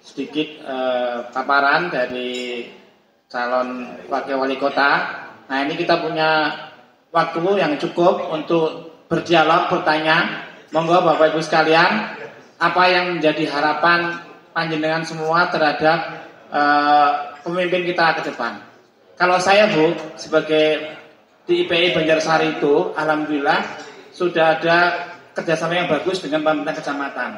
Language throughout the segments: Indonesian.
sedikit paparan dari calon wakil wali kota. Nah, ini kita punya waktu yang cukup untuk berdialog, bertanya. Monggo Bapak Ibu sekalian, apa yang menjadi harapan panjenengan semua terhadap pemimpin kita ke depan? Kalau saya, Bu, sebagai di IPI Banjarsari itu, alhamdulillah sudah ada kerjasama yang bagus dengan pemerintah kecamatan.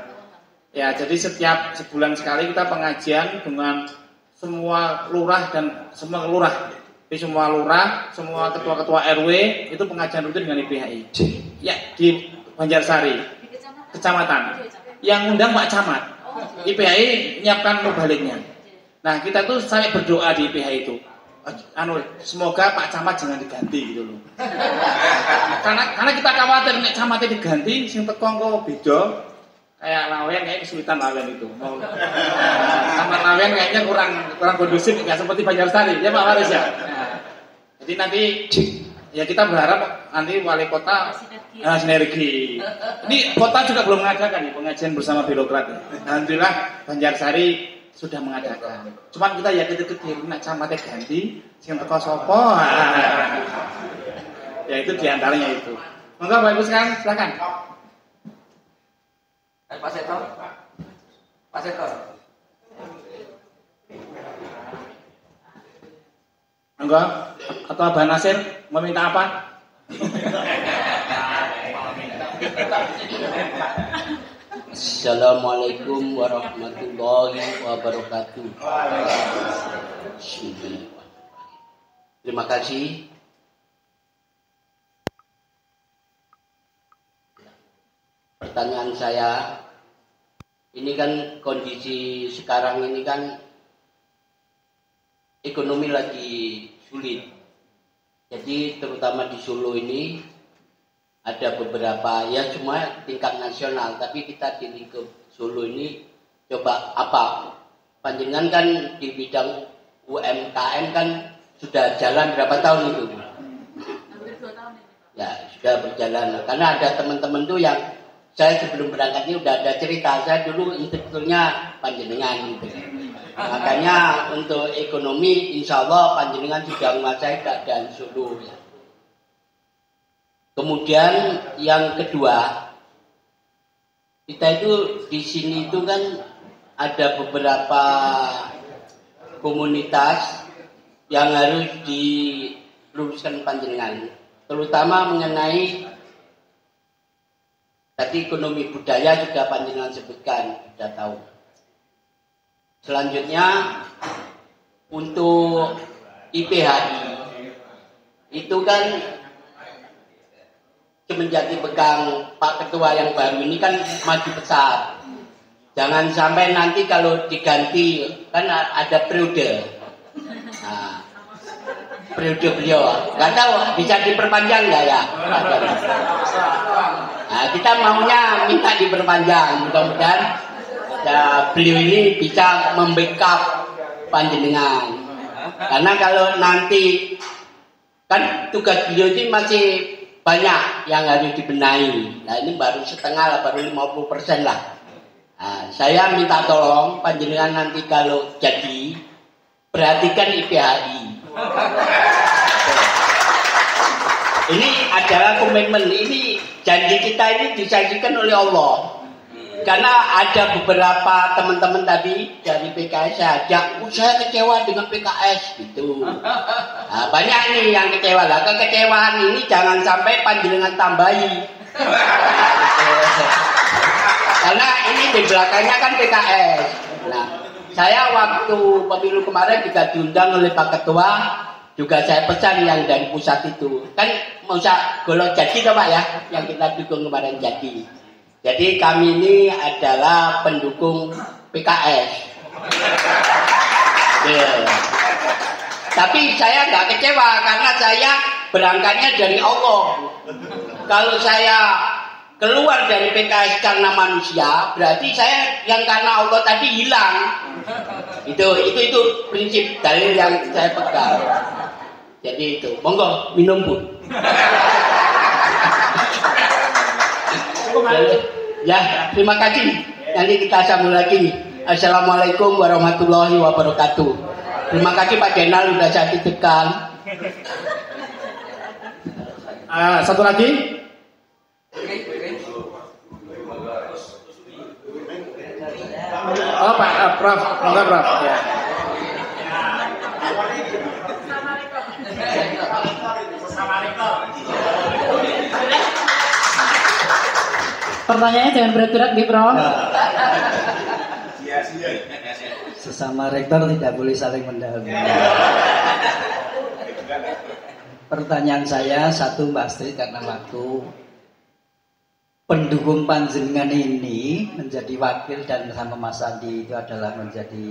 Ya, jadi setiap sebulan sekali kita pengajian dengan semua lurah dan semua lurah. Di semua lurah, semua ketua-ketua RW itu pengajian rutin dengan IPHI. Ya, di Banjarsari, kecamatan. Yang undang Pak Camat. IPHI menyiapkan mubaliknya. Nah, kita tuh saya berdoa di IPHI itu. Semoga Pak Camat jangan diganti gitu loh. Karena kita khawatir nek camatnya diganti sing teko kok beda. Kayak Lawen kayak kesulitan Lawen itu. Taman Lawen kayaknya kurang kondusif, nggak seperti Banjarsari, ya Pak Waris ya. Nah, jadi nanti ya kita berharap nanti wali kota sinergi. Ini kota juga belum mengadakan nih pengajian bersama birokrat. Alhamdulillah Banjarsari sudah mengadakan. Cuman kita ya ketik-ketik nak camatnya ganti, sing teko sapa. Ya itu diantaranya itu. Monggo Bapak Ibu sekalian silakan. Pak Seto. Pak Seto. Monggo, atau Abah Nasir meminta apa? Assalamualaikum warahmatullahi wabarakatuh. Terima kasih. Pertanyaan saya, ini kan kondisi sekarang ini kan ekonomi lagi sulit. Jadi terutama di Solo ini ada beberapa, ya cuma tingkat nasional, tapi kita di lingkup Solo ini coba apa? Panjenengan kan di bidang UMKM kan sudah jalan berapa tahun itu? Hampir 2 tahun ini. Ya sudah berjalan, karena ada teman-teman tuh yang saya sebelum berangkat ini udah ada cerita, saya dulu instrukturnya panjenengan gitu. Makanya untuk ekonomi insya Allah panjenengan sudah menguasai keadaan Solo ya. Kemudian yang kedua, kita itu di sini itu kan ada beberapa komunitas yang harus diluruskan panjenengan, terutama mengenai tadi ekonomi budaya juga panjenengan sebutkan, sudah tahu. Selanjutnya untuk IPHI itu kan semenjak dipegang Pak Ketua yang baru ini kan maju pesat. Jangan sampai nanti kalau diganti kan ada periode. Nah, periode beliau, nggak tahu bisa diperpanjang nggak ya? Nah, kita maunya minta diperpanjang, mudah-mudahan ya, beliau ini bisa membackup panjenengan. Karena kalau nanti kan tugas beliau ini masih banyak yang harus dibenahi. Nah ini baru setengah lah, baru 50% lah. Nah, saya minta tolong panjenengan nanti kalau jadi perhatikan IPHI. Ini adalah komitmen, ini janji kita ini disajikan oleh Allah. Karena ada beberapa teman-teman tadi dari PKS saya ajak, saya kecewa dengan PKS gitu. Nah, banyak nih yang kecewa lah. Kekecewaan ini jangan sampai panjenengan tambahi. Karena ini di belakangnya kan PKS. Nah, saya waktu pemilu kemarin juga diundang oleh Pak Ketua, juga saya pesan yang dari pusat itu. Kan mau usah golok jadi toh Pak ya, yang kita dukung kemarin jadi. Jadi kami ini adalah pendukung PKS. Yeah. Tapi saya nggak kecewa karena saya berangkatnya dari Allah. Kalau saya keluar dari PKS karena manusia, berarti saya yang karena Allah tadi hilang. Itu prinsip dalil yang saya pegang. Jadi itu, monggo minum Bu. Ya, terima kasih. Nanti kita sambung lagi. Assalamualaikum warahmatullahi wabarakatuh. Terima kasih Pak Jenal sudah saya titipkan. Satu lagi. Oh Pak Prof, enggak Prof. Ya. Pertanyaannya jangan berat-berat nih Prof. Sesama rektor tidak boleh saling mendahului. Pertanyaan saya satu Mbak Astrid karena waktu. Pendukung panjenengan ini menjadi wakil dan bersama Mas Andi itu adalah menjadi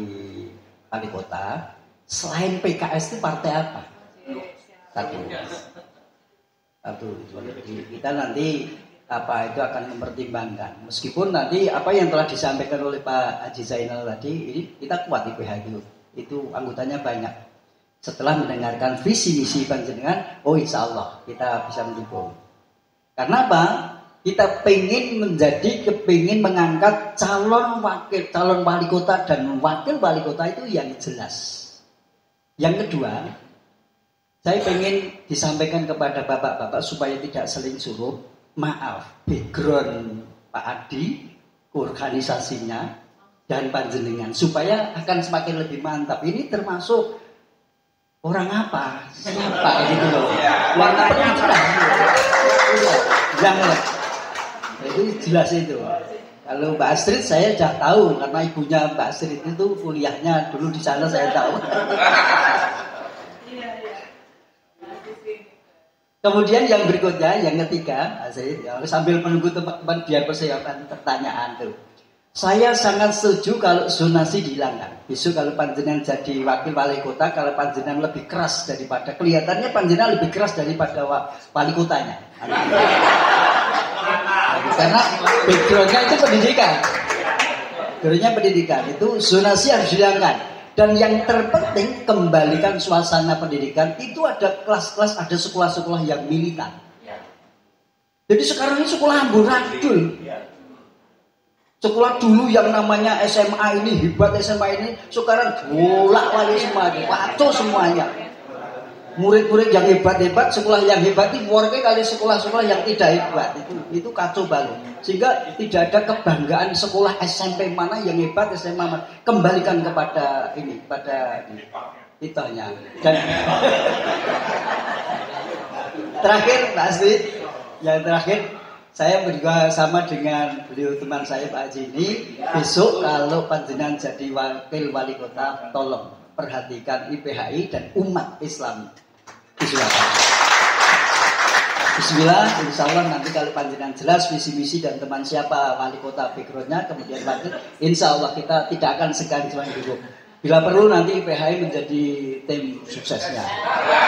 wali kota. Selain PKS itu partai apa? Satu. Jadi kita nanti itu akan mempertimbangkan. Meskipun nanti apa yang telah disampaikan oleh Pak Haji Zainal tadi, ini kita kuat di PHI itu anggotanya banyak. Setelah mendengarkan visi misi panjenengan, insya Allah kita bisa mendukung. Karena apa? Kita kepingin mengangkat calon wali kota dan wakil wali kota itu yang jelas. Yang kedua, saya ingin disampaikan kepada bapak-bapak supaya tidak saling suruh. Maaf, background Pak Adi, organisasinya dan panjenengan supaya akan semakin lebih mantap. Ini termasuk orang apa? Siapa gitu loh? Warnanya cerah. Jangan. Itu jelas itu. Kalau Mbak Astrid saya sudah tahu karena ibunya Mbak Astrid itu kuliahnya dulu di sana saya tahu. Kemudian yang berikutnya, yang ketiga, saya sambil menunggu teman-teman biar persiapan pertanyaan tuh. Saya sangat setuju kalau zonasi dihilangkan. Besok kalau panjenengan jadi wakil wali kota, kalau panjenengan lebih keras daripada kelihatannya panjenengan lebih keras daripada wali kotanya. Karena backgroundnya itu pendidikan. Backgroundnya pendidikan itu zonasi harus dihilangkan. Dan yang terpenting kembalikan suasana pendidikan itu ada kelas-kelas, ada sekolah-sekolah yang militan. Jadi sekarang ini sekolah amburadul. Sekolah dulu yang namanya SMA ini hebat, SMA ini sekarang bolak-balik semua, kacau semuanya. Murid-murid yang hebat-hebat, sekolah yang hebat itu warga kali sekolah-sekolah yang tidak hebat itu kacau balik. Sehingga tidak ada kebanggaan sekolah SMP mana yang hebat, SMA mana. Kembalikan kepada kitanya. Dan terakhir Pak Astrid, yang terakhir saya juga sama dengan beliau teman saya Pak Haji ini. Besok kalau panjenengan jadi wakil wali kota, tolong perhatikan IPHI dan umat Islam. Bismillah, insya Allah nanti kalau panjenengan jelas visi misi dan teman siapa wali kota backgroundnya, kemudian wakil, insya Allah kita tidak akan segan selain dulu. Bila perlu nanti IPHI menjadi tim suksesnya.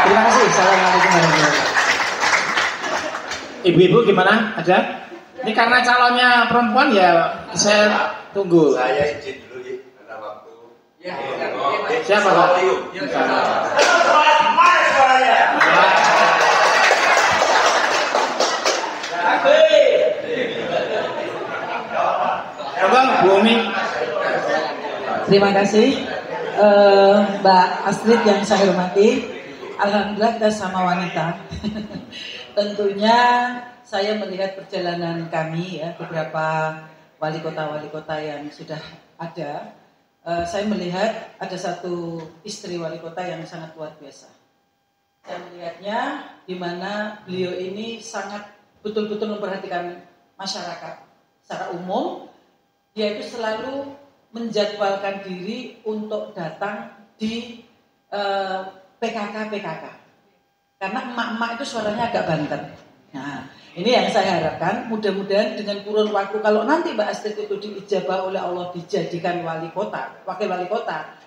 Terima kasih. Assalamualaikum warahmatullahi wabarakatuh. Ibu-ibu gimana? Ada? Ini karena calonnya perempuan ya saya tunggu. Saya izin dulu ya karena waktu. Siapa Pak? Abang Bumi. Terima kasih Mbak Astrid yang saya hormati. Alhamdulillah kita sama wanita. Tentunya saya melihat perjalanan kami ya, beberapa wali kota yang sudah ada. Saya melihat ada satu istri wali kota yang sangat luar biasa. Saya melihatnya di mana beliau ini sangat betul-betul memperhatikan masyarakat secara umum. Dia itu selalu menjadwalkan diri untuk datang di PKK. Karena emak-emak itu suaranya agak banter. Nah, ini yang saya harapkan. Mudah-mudahan dengan kurun waktu, kalau nanti Mbak Astrid itu diijabah oleh Allah dijadikan wali kota, wakil wali kota,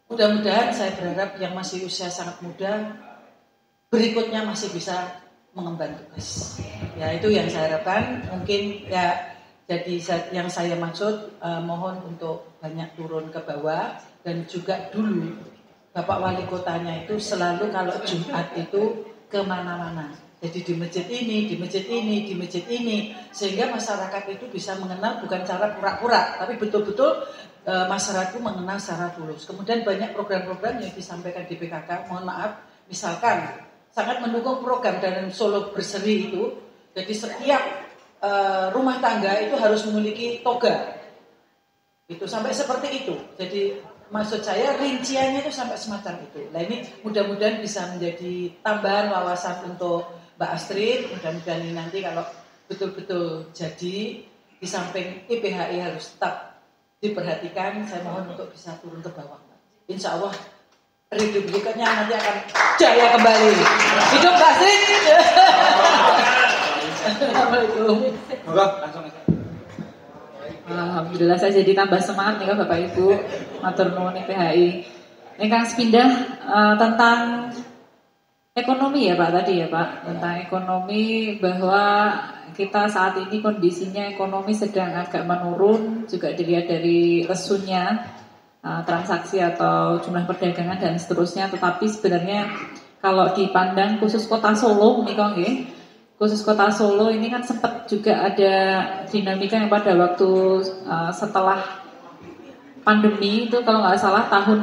mudah-mudahan saya berharap yang masih usia sangat muda berikutnya masih bisa mengemban tugas. Ya itu yang saya harapkan. Mungkin ya jadi yang saya maksud mohon untuk banyak turun ke bawah dan juga dulu Bapak Wali Kotanya itu selalu kalau Jumat itu kemana-mana. Jadi di masjid ini, di masjid ini, di masjid ini. Sehingga masyarakat itu bisa mengenal bukan cara pura-pura. Tapi betul-betul masyarakat mengenal secara tulus. Kemudian banyak program-program yang disampaikan di PKK, mohon maaf, misalkan sangat mendukung program dan Solo Berseri itu, jadi setiap rumah tangga itu harus memiliki toga, itu sampai seperti itu. Jadi maksud saya rinciannya itu sampai semacam itu. Nah ini mudah-mudahan bisa menjadi tambahan wawasan untuk Mbak Astrid. Mudah-mudahan ini nanti kalau betul-betul jadi, di samping IPHI harus tetap diperhatikan, saya mohon untuk bisa turun ke bawah. Insya Allah rindu berikutnya nanti akan jaya kembali. Hidup Mbak Astrid. Assalamualaikum. Langsung aja. Alhamdulillah saya jadi tambah semangat nih Bapak Ibu matur nuwun IPHI. Ingkang sepindah tentang ekonomi ya Pak tadi ya Pak, tentang ekonomi bahwa kita saat ini kondisinya ekonomi sedang agak menurun, juga dilihat dari lesunya transaksi atau jumlah perdagangan dan seterusnya. Tetapi sebenarnya kalau dipandang khusus kota Solo nih Kong ya, khusus kota Solo ini kan sempat juga ada dinamika yang pada waktu setelah pandemi itu kalau nggak salah tahun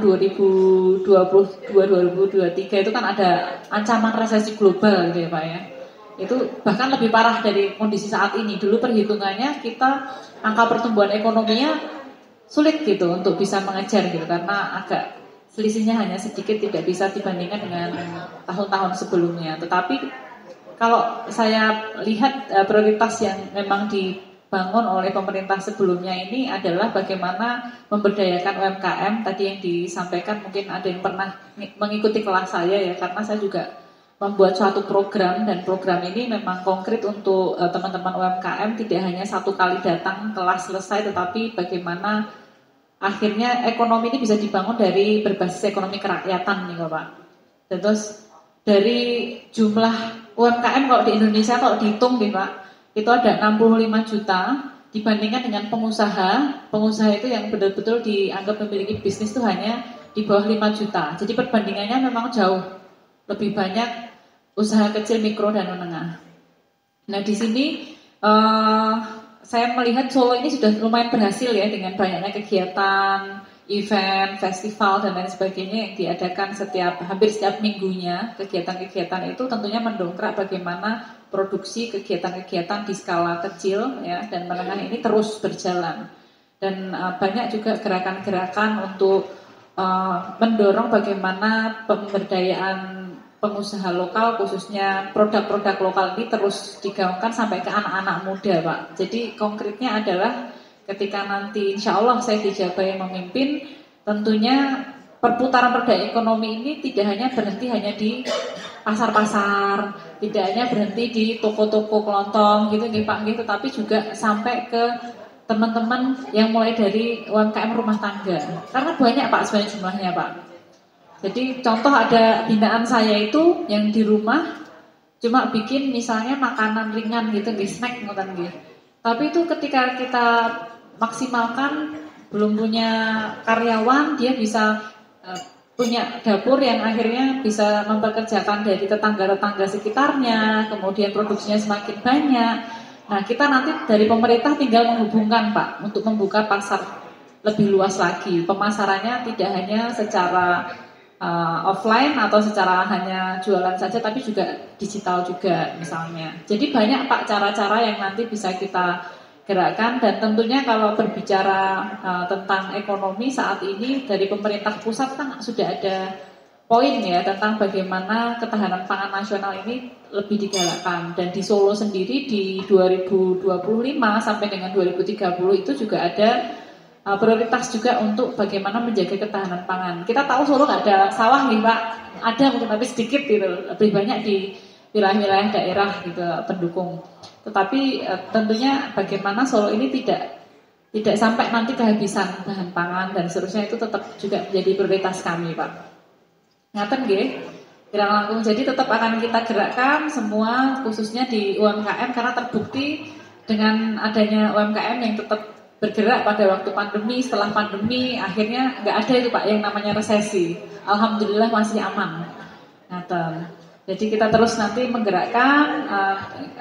2022-2023 itu kan ada ancaman resesi global gitu ya Pak ya. Itu bahkan lebih parah dari kondisi saat ini. Dulu perhitungannya kita angka pertumbuhan ekonominya sulit gitu untuk bisa mengejar gitu karena agak selisihnya hanya sedikit, tidak bisa dibandingkan dengan tahun-tahun sebelumnya. Tetapi kalau saya lihat prioritas yang memang dibangun oleh pemerintah sebelumnya ini adalah bagaimana memberdayakan UMKM. Tadi yang disampaikan mungkin ada yang pernah mengikuti kelas saya ya, karena saya juga membuat suatu program dan program ini memang konkret untuk teman-teman UMKM, tidak hanya satu kali datang kelas selesai, tetapi bagaimana akhirnya ekonomi ini bisa dibangun dari berbasis ekonomi kerakyatan nih Bapak. Dan terus dari jumlah UMKM kalau di Indonesia kalau dihitung nih Pak, itu ada 65 juta dibandingkan dengan pengusaha itu yang betul-betul dianggap memiliki bisnis itu hanya di bawah 5 juta. Jadi perbandingannya memang jauh lebih banyak usaha kecil, mikro dan menengah. Nah di sini saya melihat Solo ini sudah lumayan berhasil ya dengan banyaknya kegiatan, event, festival dan lain sebagainya yang diadakan hampir setiap minggunya. Kegiatan-kegiatan itu tentunya mendongkrak bagaimana produksi kegiatan-kegiatan di skala kecil ya dan menengah ini terus berjalan. Dan banyak juga gerakan-gerakan untuk mendorong bagaimana pemberdayaan pengusaha lokal, khususnya produk-produk lokal ini terus digaungkan sampai ke anak-anak muda Pak. Jadi konkretnya adalah ketika nanti insya Allah saya dijabahi memimpin, tentunya perputaran roda ekonomi ini tidak hanya berhenti hanya di pasar-pasar, tidak hanya berhenti di toko-toko kelontong gitu Pak, tetapi juga sampai ke teman-teman yang mulai dari UMKM rumah tangga. Karena banyak Pak sebenarnya jumlahnya Pak. Jadi contoh ada binaan saya itu yang di rumah cuma bikin misalnya makanan ringan gitu, snack ngoten nggih. Tapi itu ketika kita maksimalkan, belum punya karyawan, dia bisa punya dapur yang akhirnya bisa mempekerjakan dari tetangga-tetangga sekitarnya, kemudian produksinya semakin banyak. Nah kita nanti dari pemerintah tinggal menghubungkan Pak untuk membuka pasar lebih luas lagi. Pemasarannya tidak hanya secara offline atau secara hanya jualan saja, tapi juga digital juga misalnya. Jadi banyak Pak cara-cara yang nanti bisa kita gerakkan. Dan tentunya kalau berbicara tentang ekonomi saat ini dari pemerintah pusat kan sudah ada poin ya tentang bagaimana ketahanan pangan nasional ini lebih digalakkan. Dan di Solo sendiri di 2025 sampai dengan 2030 itu juga ada prioritas juga untuk bagaimana menjaga ketahanan pangan. Kita tahu Solo nggak ada sawah nih Pak, ada mungkin tapi sedikit gitu, lebih banyak di wilayah-wilayah daerah gitu pendukung. Tetapi tentunya bagaimana Solo ini tidak sampai nanti kehabisan bahan pangan dan seterusnya, itu tetap juga menjadi prioritas kami Pak. Ngaten nggih, kira langkung. Jadi tetap akan kita gerakkan semua khususnya di UMKM karena terbukti dengan adanya UMKM yang tetap bergerak pada waktu pandemi, setelah pandemi akhirnya nggak ada itu Pak yang namanya resesi. Alhamdulillah masih aman. Jadi kita terus nanti menggerakkan,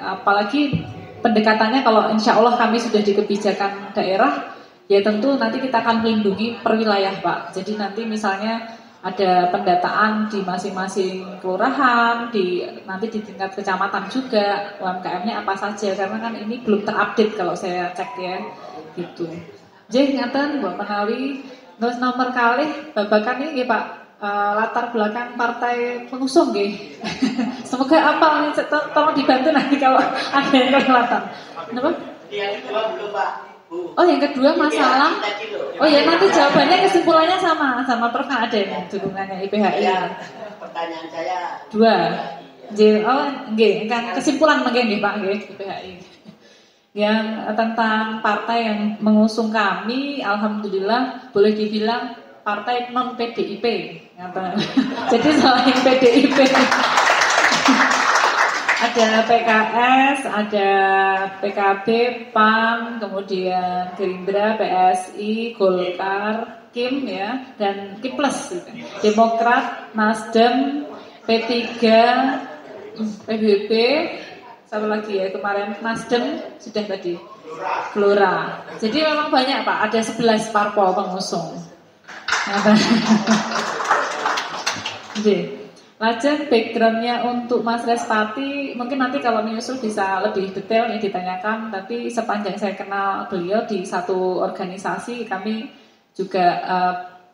apalagi pendekatannya kalau insya Allah kami sudah di kebijakan daerah, Ya tentu nanti kita akan melindungi per wilayah Pak. Jadi nanti misalnya ada pendataan di masing-masing kelurahan, nanti di tingkat kecamatan juga UMKM-nya apa saja, karena kan ini belum terupdate kalau saya cek ya, gitu. Jadi ngaten Mbak Menawi, terus nomor kali babakan ini Pak, latar belakang partai pengusung nggih. Semoga apa nih, tolong dibantu nanti kalau ada yang kelihatan. Kenapa? Yang kedua belum Pak. Oh yang kedua masalah, oh ya nanti jawabannya kesimpulannya sama Prof Aden dukungannya IPHI. Ya, pertanyaan saya dua, kan kesimpulan mungkin Pak IPHI. Yang tentang partai yang mengusung kami, alhamdulillah boleh dibilang partai non PDIP. Jadi selain PDIP. Ada PKS, ada PKB, PAN, kemudian Gerindra, PSI, Golkar, KIM ya, dan KIM Plus, gitu. Demokrat, Nasdem, P3, PBB, satu lagi ya kemarin Nasdem sudah tadi, Gelora. Jadi memang banyak Pak, ada 11 parpol pengusung. Jadi. Lajeng backgroundnya untuk Mas Respati mungkin nanti kalau menyusul bisa lebih detail ya ditanyakan, tapi sepanjang saya kenal beliau di satu organisasi kami juga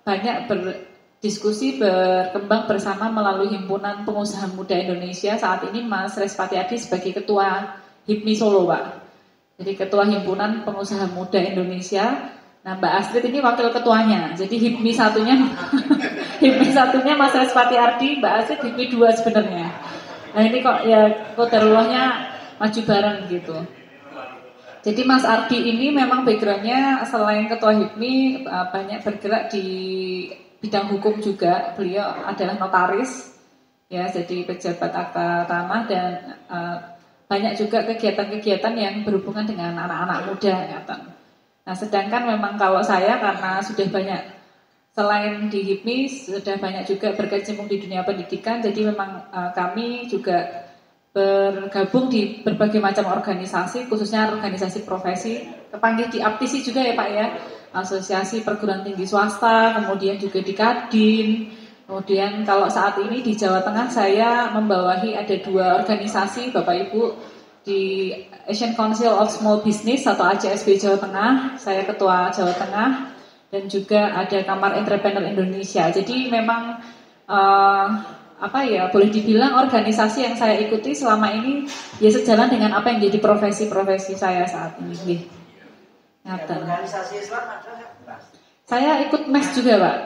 banyak berdiskusi berkembang bersama melalui Himpunan Pengusaha Muda Indonesia. Saat ini Mas Respati Adi sebagai Ketua HIPMI Solo Pak, jadi Ketua Himpunan Pengusaha Muda Indonesia. Nah Mbak Astrid ini wakil ketuanya, jadi HIPMI satunya HIPMI satunya Mas Respati Ardi, Mbak Astrid HIPMI 2 sebenarnya. Nah ini kok ya kodarullahnya maju bareng gitu. Jadi Mas Ardi ini memang backgroundnya selain ketua HIPMI banyak bergerak di bidang hukum juga. Beliau adalah notaris, ya jadi pejabat akta tanah dan banyak juga kegiatan-kegiatan yang berhubungan dengan anak-anak muda. Nah sedangkan memang kalau saya karena sudah banyak selain di HIPMI sudah banyak juga berkecimpung di dunia pendidikan, jadi memang kami juga bergabung di berbagai macam organisasi, khususnya organisasi profesi, kepanggil di APTISI juga ya Pak ya, Asosiasi Perguruan Tinggi Swasta, kemudian juga di Kadin, kemudian kalau saat ini di Jawa Tengah saya membawahi ada 2 organisasi Bapak Ibu di Asian Council of Small Business atau ACSB Jawa Tengah, saya ketua Jawa Tengah, dan juga ada Kamar Entrepreneur Indonesia. Jadi memang boleh dibilang organisasi yang saya ikuti selama ini ya sejalan dengan apa yang jadi profesi-profesi saya saat ini. organisasi Islam ada? Saya ikut MES juga Pak,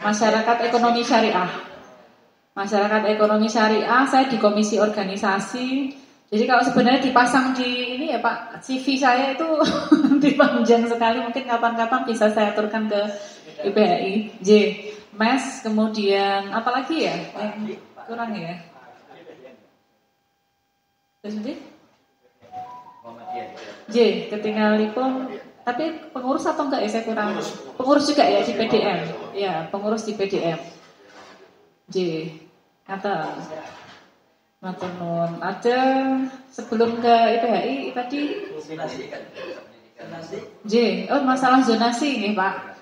Masyarakat Ekonomi Syariah. Masyarakat Ekonomi Syariah, saya di komisi organisasi. Jadi kalau sebenarnya dipasang di ini ya Pak, CV saya itu dipanjang sekali, mungkin kapan-kapan bisa saya aturkan ke IPHI. MES, kemudian apa lagi ya? Yang kurang ya? Terus ketinggalipun, tapi pengurus atau enggak ya saya kurang. Pengurus juga ya di PDM. Ya, pengurus di PDM. Maturnuun. Ada sebelum ke IPHI tadi masalah zonasi nih Pak.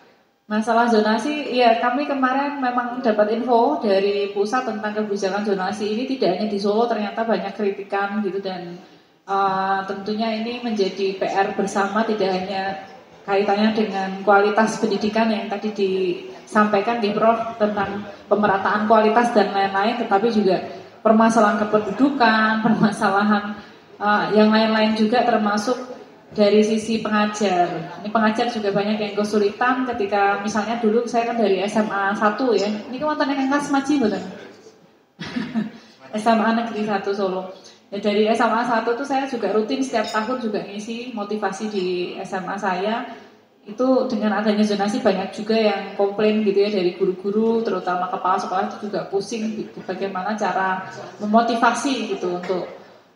Masalah zonasi, ya kami kemarin memang dapat info dari pusat tentang kebijakan zonasi ini tidak hanya di Solo, ternyata banyak kritikan gitu dan tentunya ini menjadi PR bersama, tidak hanya kaitannya dengan kualitas pendidikan yang tadi disampaikan di Prof tentang pemerataan kualitas dan lain-lain, tetapi juga permasalahan kependudukan, permasalahan yang lain-lain juga termasuk dari sisi pengajar. Ini pengajar juga banyak yang kesulitan ketika misalnya dulu saya kan dari SMA 1 ya. Ini kewonten yang kelas maji betul. SMA Negeri 1 Solo. Ya, dari SMA 1 tuh saya juga rutin setiap tahun juga ngisi motivasi di SMA saya. Itu dengan adanya zonasi banyak juga yang komplain gitu ya dari guru-guru, terutama kepala sekolah itu juga pusing bagaimana cara memotivasi gitu untuk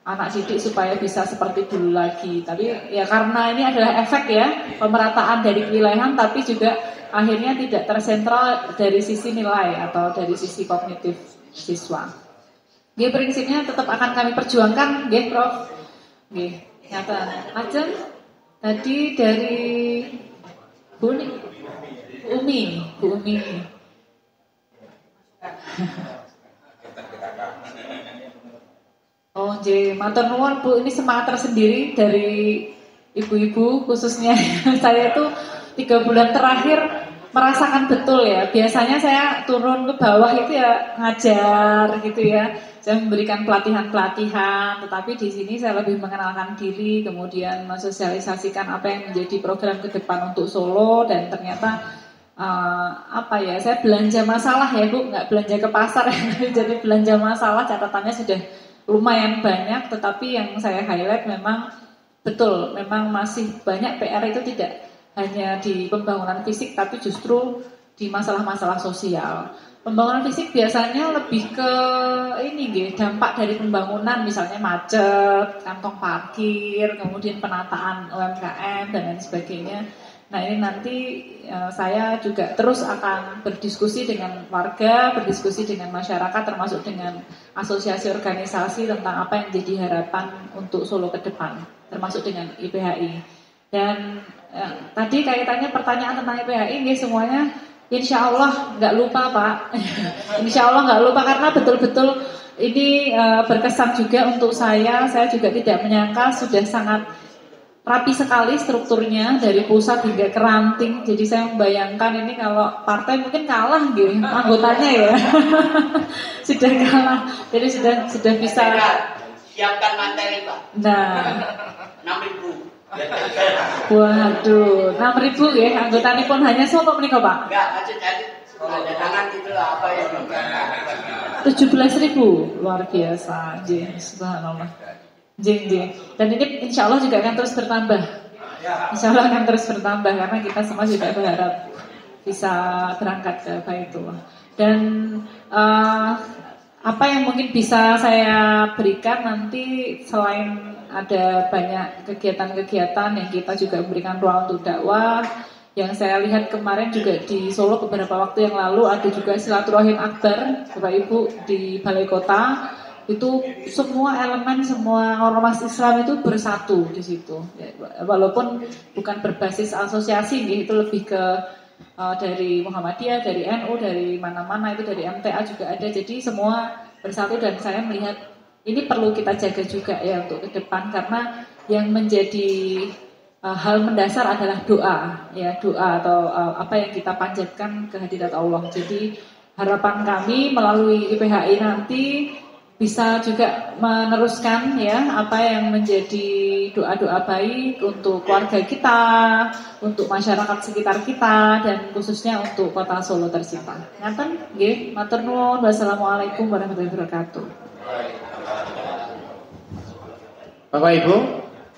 anak didik supaya bisa seperti dulu lagi. Tapi ya karena ini adalah efek ya pemerataan dari kewilayahan, tapi juga akhirnya tidak tersentral dari sisi nilai atau dari sisi kognitif siswa. Dia prinsipnya tetap akan kami perjuangkan, nggih Prof. Nggih, nyata. Ajeng tadi dari Bu Umi. Oh, matur nuwun Bu, ini semangat tersendiri dari ibu-ibu khususnya. Saya itu 3 bulan terakhir merasakan betul ya. Biasanya saya turun ke bawah itu ya ngajar gitu ya. Saya memberikan pelatihan-pelatihan, tetapi di sini saya lebih mengenalkan diri, kemudian mensosialisasikan apa yang menjadi program ke depan untuk Solo, dan ternyata saya belanja masalah ya Bu, nggak belanja ke pasar ya, jadi belanja masalah, catatannya sudah lumayan banyak, tetapi yang saya highlight memang betul, memang masih banyak PR itu tidak hanya di pembangunan fisik, tapi justru di masalah-masalah sosial. Pembangunan fisik biasanya lebih ke dampak dari pembangunan, misalnya macet, kantong parkir, kemudian penataan UMKM dan lain sebagainya. Nah ini nanti saya juga terus akan berdiskusi dengan warga, berdiskusi dengan masyarakat, termasuk dengan asosiasi organisasi tentang apa yang jadi harapan untuk Solo ke depan, termasuk dengan IPHI. Dan tadi kaitannya pertanyaan tentang IPHI, semuanya insya Allah nggak lupa Pak, insya Allah nggak lupa, karena betul-betul ini berkesan juga untuk saya juga tidak menyangka sudah sangat rapi sekali strukturnya dari pusat hingga ke ranting. Jadi saya membayangkan ini kalau partai mungkin kalah gitu anggotanya ya. Sudah kalah. Jadi sudah bisa siapkan materi Pak. Nah, 6.000. Waduh, 6.000 ya anggotanya pun hanya sopo menika Pak. Enggak, ada tangan gitu lah apa yang 17.000, luar biasa. Subhanallah. Jeng. Dan ini insya Allah juga akan terus bertambah. Insya Allah akan terus bertambah karena kita semua juga berharap bisa berangkat ke Baitullah. Dan apa yang mungkin bisa saya berikan nanti, selain ada banyak kegiatan-kegiatan yang kita juga memberikan ruang untuk dakwah. Yang saya lihat kemarin juga di Solo beberapa waktu yang lalu ada juga silaturahim akbar Bapak Ibu di Balai Kota. Itu semua elemen, semua ormas Islam itu bersatu di situ. Walaupun bukan berbasis asosiasi, itu lebih ke dari Muhammadiyah, dari NU, dari mana-mana, itu dari MTA juga ada. Jadi semua bersatu, dan saya melihat ini perlu kita jaga juga ya untuk ke depan, karena yang menjadi hal mendasar adalah doa atau apa yang kita panjatkan kehadirat Allah. Jadi harapan kami melalui IPHI nanti bisa juga meneruskan ya apa yang menjadi doa-doa baik untuk keluarga kita, untuk masyarakat sekitar kita, dan khususnya untuk Kota Solo tercinta. Ngaten nggih, matur nuwun. Wassalamualaikum warahmatullahi wabarakatuh. Bapak Ibu,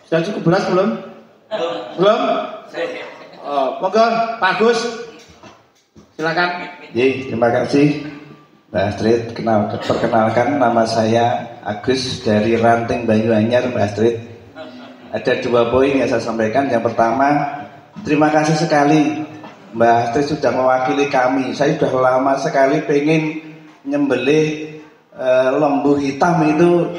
sudah cukup belas belum? Belum? Oh, monggo Pak Agus. Silakan. Terima kasih. Mbak Astrid, perkenalkan nama saya Agus dari Ranting Banyuanyar, Mbak Astrid. Ada 2 poin yang saya sampaikan. Yang pertama, terima kasih sekali Mbak Astrid sudah mewakili kami. Saya sudah lama sekali pengen nyembelih lembu hitam itu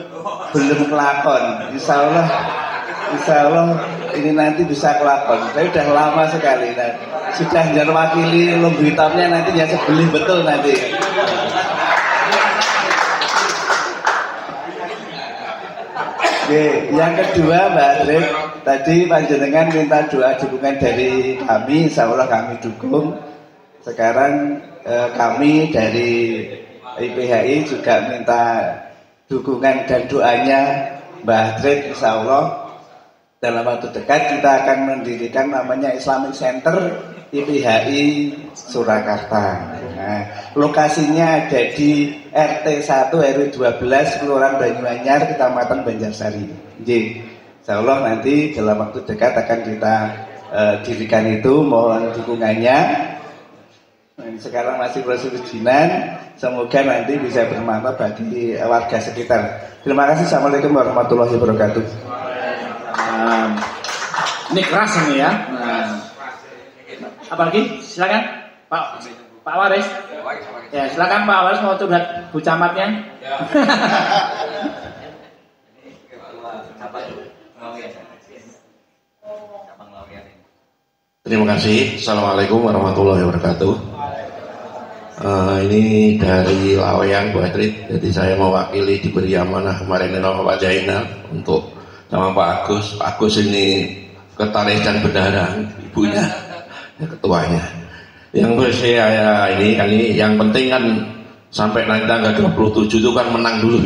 belum kelakon. Insya Allah ini nanti bisa kelakon. Saya sudah lama sekali. Sudah jangan wakili lembu hitamnya, nanti ya sebelih betul nanti. Oke, yang kedua Mbak Astrid, tadi panjenengan minta doa dukungan dari kami, insya Allah kami dukung. Sekarang kami dari IPHI juga minta dukungan dan doanya Mbak Astrid, insya Allah dalam waktu dekat kita akan mendirikan namanya Islamic Center IPHI Surakarta. Nah, lokasinya ada di RT 1 RW 12 Kelurahan Banyuanyar, Kecamatan Banjarsari. Insya Allah nanti dalam waktu dekat akan kita dirikan itu, mohon dukungannya. Sekarang masih proses ujian, semoga nanti bisa bermanfaat bagi warga sekitar. Terima kasih. Assalamualaikum warahmatullahi wabarakatuh. Ini keras ini ya. Apalagi silakan Pak Waris. Ya silakan Pak Waris, mau curhat Bu Camatnya. Terima kasih. Assalamualaikum warahmatullahi wabarakatuh. Ini dari Laweyan Bu Astrid. Jadi saya mewakili diberi amanah kemarin sama Pak Jainal untuk sama Pak Agus. Pak Agus ini ketaris dan bendahara, ibunya ketuanya. Yang saya ini yang penting kan sampai nanti tanggal 27 itu kan menang dulu.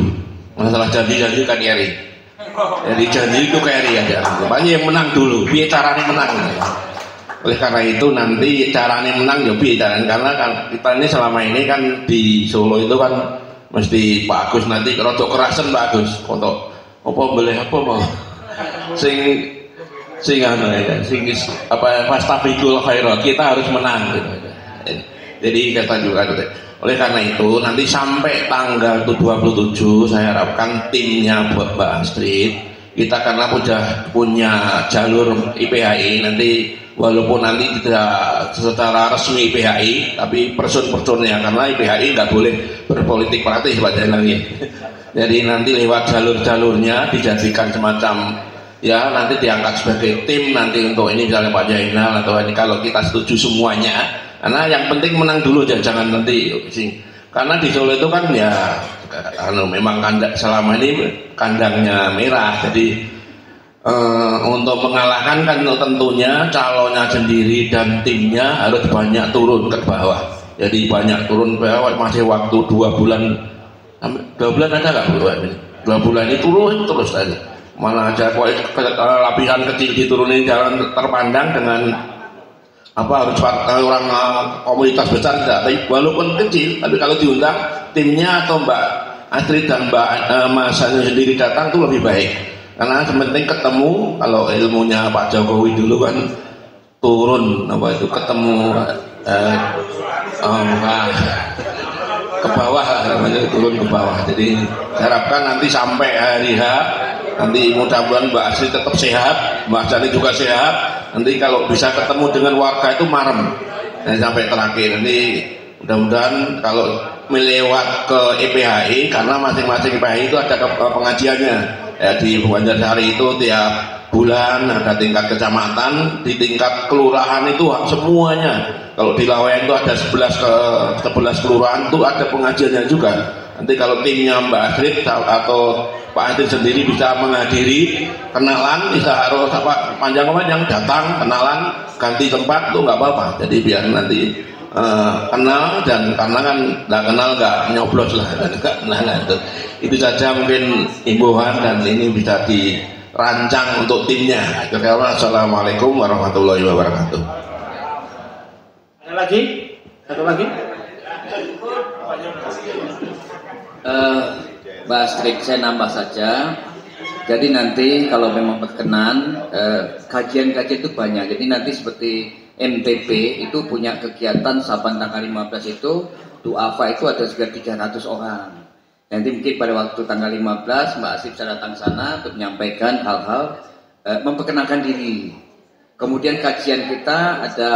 Masalah janji-janji kan Eri. Jadi janji itu kayak Eri aja. Pokoknya yang menang dulu. Biar caranya menang. Oleh karena itu nanti caranya menang ya biar karena kan kita ini selama ini kan di Solo itu kan mesti Pak Agus nanti rodok kerasan Pak Agus untuk apa boleh apa mau sing fastabiqul khairat, kita harus menang gitu. Jadi kita juga oleh karena itu nanti sampai tanggal 27 saya harapkan timnya buat Mbak Astrid kita karena punya jalur IPHI nanti walaupun nanti tidak secara resmi IPHI tapi person-personnya karena IPHI nggak boleh berpolitik praktis Pak Jainal. Jadi nanti lewat jalur-jalurnya dijadikan semacam ya nanti diangkat sebagai tim nanti untuk ini misalnya Pak Jainal atau ini kalau kita setuju semuanya karena yang penting menang dulu jangan nanti karena di Solo itu kan ya memang selama ini kandangnya merah jadi untuk mengalahkan kan tentunya calonnya sendiri dan timnya harus banyak turun ke bawah jadi banyak turun ke bawah masih waktu 2 bulan ada nggak 2 bulan ini turun terus aja mana aja lapisan kecil diturunin jalan terpandang dengan apa harus orang komunitas besar tidak tapi walaupun kecil tapi kalau diundang timnya atau Mbak Astrid dan Mbak Mas sendiri datang itu lebih baik karena penting ketemu kalau ilmunya Pak Jokowi dulu kan turun apa itu ketemu ke bawah namanya turun ke bawah jadi harapkan nanti sampai hari H nanti mudah-mudahan Mbak Astrid tetap sehat Mbak Jani juga sehat nanti kalau bisa ketemu dengan warga itu marem sampai terakhir nanti mudah-mudahan kalau melewat ke IPHI karena masing-masing IPHI itu ada pengajiannya ya di Banjarsari itu tiap bulan ada tingkat kecamatan di tingkat kelurahan itu semuanya kalau di Laweyan itu ada 11 kelurahan itu ada pengajiannya juga nanti kalau timnya Mbak Astrid atau Pak Astrid sendiri bisa menghadiri kenalan bisa harus apa panjang-panjang datang kenalan ganti tempat itu nggak apa-apa jadi biar nanti kenal dan karena kan nggak kenal nggak nyoblos lah nah itu saja mungkin imbauan dan ini bisa dirancang untuk timnya. Assalamualaikum warahmatullahi wabarakatuh. Ada lagi? Satu lagi? Mbak Astrid saya nambah saja. Jadi nanti kalau memang berkenan kajian-kajian itu banyak. Jadi nanti seperti MTP itu punya kegiatan Saban tanggal 15 itu duafa itu ada sekitar 300 orang. Nanti mungkin pada waktu tanggal 15 Mbak Astrid bisa datang sana untuk menyampaikan hal-hal memperkenalkan diri. Kemudian kajian kita ada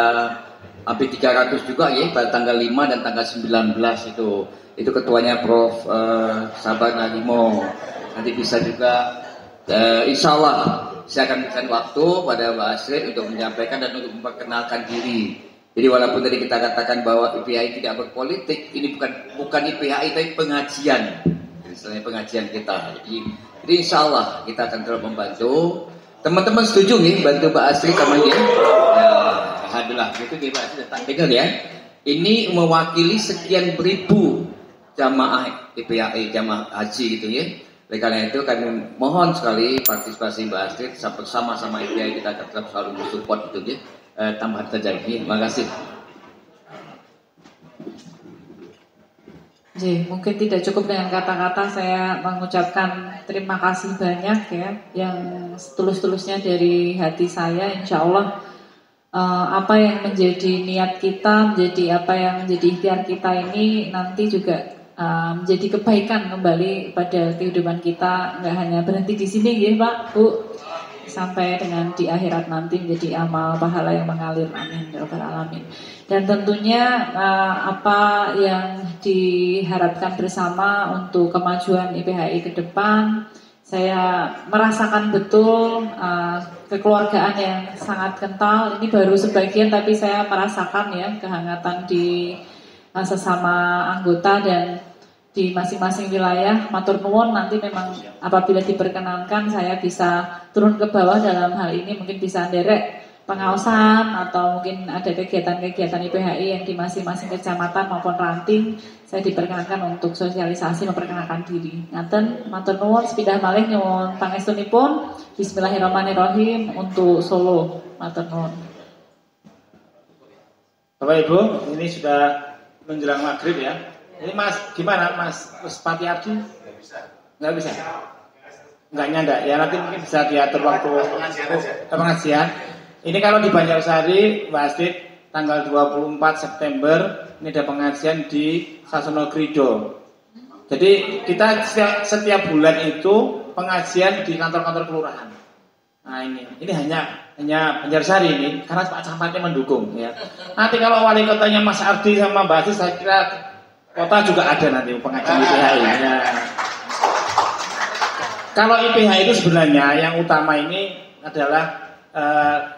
hampir 300 juga ya pada tanggal 5 dan tanggal 19 itu ketuanya Prof. Sabar Nadimo. Nanti bisa juga insya Allah saya akan berikan waktu pada Mbak Astrid untuk menyampaikan dan untuk memperkenalkan diri. Jadi walaupun tadi kita katakan bahwa IPHI tidak berpolitik, ini bukan IPHI tapi pengajian, istilahnya pengajian kita. Jadi insya Allah kita akan terus membantu. Teman-teman setuju nih bantu Mbak Astrid sama dia? Ya, alhamdulillah itu Mbak Astrid tak dengar ya. Ini mewakili sekian ribu jamaah IPHI, jamaah haji gitu ya. Oleh karena itu kami mohon sekali partisipasi Mbak Astrid bersama-sama IPHI kita tetap selalu mensupport itu ya. Tambahan saja ini, terima kasih. Jadi, mungkin tidak cukup dengan kata-kata saya mengucapkan terima kasih banyak ya yang setulus-tulusnya dari hati saya. Insya Allah apa yang menjadi niat kita, menjadi apa yang menjadi ikhtiar kita ini nanti juga menjadi kebaikan kembali pada kehidupan kita, nggak hanya berhenti di sini ya Pak Bu, sampai dengan di akhirat nanti menjadi amal pahala yang mengalir, amin ya rabbal alamin. Dan tentunya apa yang diharapkan bersama untuk kemajuan IPHI ke depan, Saya merasakan betul kekeluargaan yang sangat kental. Ini baru sebagian, tapi saya merasakan ya kehangatan di sesama anggota dan di masing-masing wilayah. Matur nuwun, nanti memang apabila diperkenankan saya bisa turun ke bawah dalam hal ini, mungkin bisa nderek pengawasan atau mungkin ada kegiatan-kegiatan IPHI yang di masing-masing kecamatan maupun ranting, saya diperkenankan untuk sosialisasi memperkenalkan diri. Ngaten matur nuwun, sepindah malih nyuwun pangestunipun. Bismillahirrahmanirrahim untuk Solo. Matur nuwun. Bapak Ibu, ini sudah menjelang maghrib ya. Ini Mas, gimana Mas Pati Ardi? Nggak bisa? Nggak nyanda, ya nanti mungkin bisa diatur waktu pengajian. Ini kalau di Banjarsari, Mbak Astrid, tanggal 24 September, ini ada pengajian di Sasono Grido. Jadi kita setiap bulan itu pengajian di kantor-kantor kelurahan. Nah ini hanya Banjarsari ini, karena Pak Camatnya mendukung ya. Nanti kalau wali kotanya Mas Ardi sama Mbak Astrid, saya kira kota juga ada nanti pengajian IPHI. Ya. Kalau IPHI itu sebenarnya yang utama ini adalah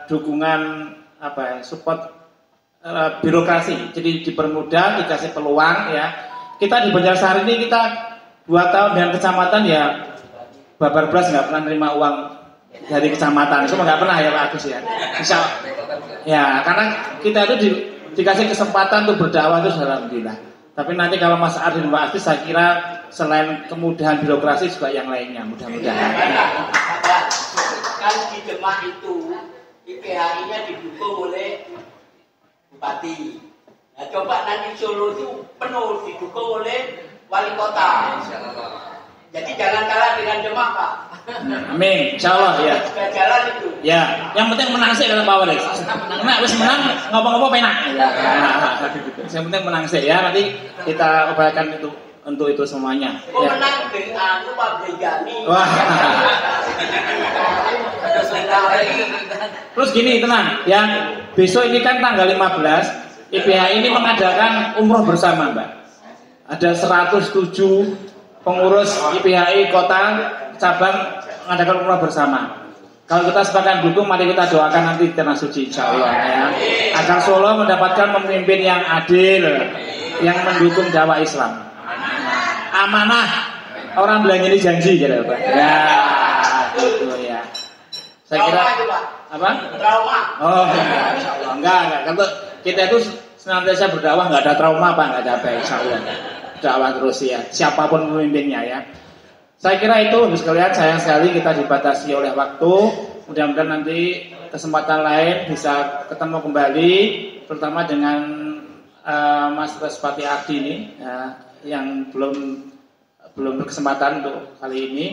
dukungan support birokrasi. Jadi dipermudah, dikasih peluang ya. Kita di Banjarsari ini kita 2 tahun dengan kecamatan ya, babar beras nggak pernah nerima uang dari kecamatan. Itu nggak pernah ya Pak Agus ya. Bisa ya, karena kita itu dikasih kesempatan untuk berdakwah itu alhamdulillah. Tapi nanti kalau Mas Ardin Mbak Asti, saya kira selain kemudahan birokrasi juga yang lainnya mudah-mudahan. Kan di Demak itu IPHI-nya didukung oleh Bupati. Nah, coba nanti Solo itu penuh didukung oleh wali kota. Jadi jangan kalah dengan Demak, Pak. Amin, insyaallah ya. Sudah jalan itu. Ya, yang penting menang sih kata Pak Wali. Nah, wis menang ngopo-ngopo penak. Yang penting menang sih ya. Nanti kita upayakan itu untuk itu semuanya. Oh, ya. menang anu Pak Brigani. Wah. Terus gini, tenang ya. Besok ini kan tanggal 15, IPHI ini mengadakan umroh bersama, Mbak. Ada 107 pengurus IPHI kota cabang mengadakan umroh bersama. Kalau kita sepakat dukung, mari kita doakan nanti Tanah Suci insyaallah ya. Agar Solo mendapatkan pemimpin yang adil, yang mendukung dakwah Islam. Amanah, orang bilang ini janji gitu Pak. Ya, gitu ya. Saya kira apa? Trauma. Oh, insyaallah enggak. Kalau kita itu senantiasa berdakwah nggak ada trauma Pak, nggak ada apa insyaallah. Dakwah terus ya, siapapun pemimpinnya ya. Saya kira itu habis sekalian, sayang sekali kita dibatasi oleh waktu. Mudah-mudahan nanti kesempatan lain bisa ketemu kembali, terutama dengan Mas Respati Ardi ini yang belum berkesempatan untuk kali ini.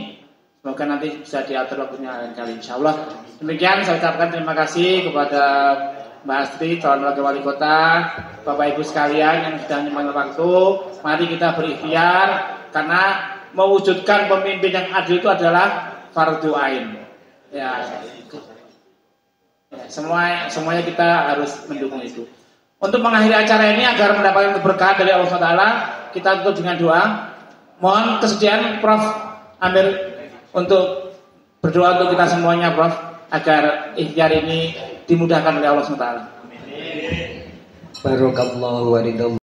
Semoga nanti bisa diatur waktunya lain kali insyaallah. Demikian saya ucapkan terima kasih kepada Mbak Astrid, calon wakil wali kota, Bapak Ibu sekalian yang sudah menyempatkan waktu. Mari kita berikhtiar karena mewujudkan pemimpin yang adil itu adalah fardu ain. Ya, semuanya kita harus mendukung itu. Untuk mengakhiri acara ini agar mendapatkan keberkahan dari Allah SWT, kita tutup dengan doa. Mohon kesediaan Prof. Amir untuk berdoa untuk kita semuanya, Prof, agar ikhtiar ini dimudahkan oleh Allah SWT. Barakallahu wa ridha